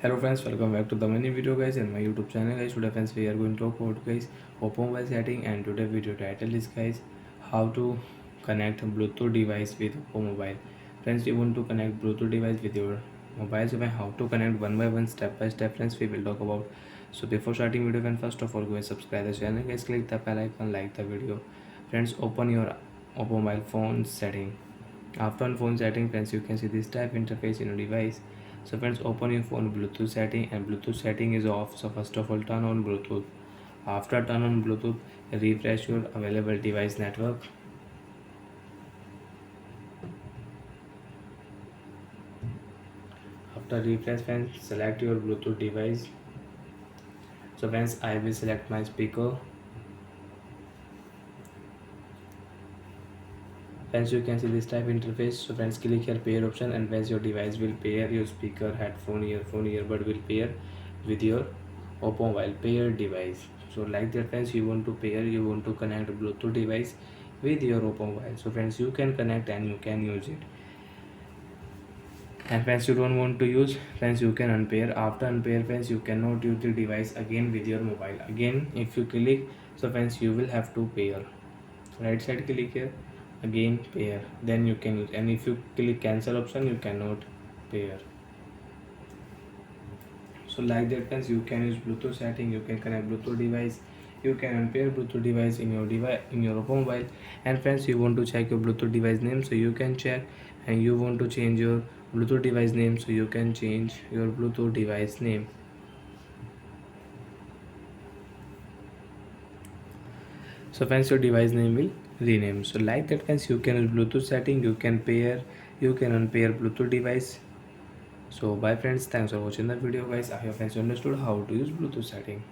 Hello friends, welcome back to the mini video guys in my YouTube channel guys. Today friends we are going to talk about guys Oppo mobile setting, and today video title is guys how to connect Bluetooth device with Oppo mobile. Friends, you want to connect Bluetooth device with your mobile, so how to connect one by one, step by step friends we will talk about. So before starting video friends, first of all go and subscribe the channel guys, click the bell icon, like the video. Friends, open your Oppo mobile phone setting. After on phone setting friends, you can see this type interface in your device. So friends, open your phone Bluetooth setting, and Bluetooth setting is off. So first of all turn on Bluetooth. After turn on Bluetooth, refresh your available device network. After refresh friends, select your Bluetooth device. So friends, I will select my speaker. Friends, you can see this type interface. So friends, click here pair option, and friends your device will pair, your speaker, headphone, earphone, earbud will pair with your Oppo mobile pair device. So like that friends, you want to pair, you want to connect Bluetooth device with your Oppo mobile. So friends, you can connect and you can use it. And friends, you don't want to use, friends you can unpair. After unpair friends, you cannot use the device again with your mobile. Again if you click, so friends you will have to pair. Right side click here, again pair, then you can use. And if you click cancel option, you cannot pair. So like that friends, you can use Bluetooth setting, you can connect Bluetooth device, you can unpair Bluetooth device in your device, in your Oppo mobile. And friends, you want to check your Bluetooth device name, so you can check. And you want to change your Bluetooth device name, so you can change your Bluetooth device name. So friends, your device name will rename. So like that friends, you can use Bluetooth setting, you can pair, you can unpair Bluetooth device. So bye friends, thanks for watching the video guys. I hope friends understood how to use Bluetooth setting.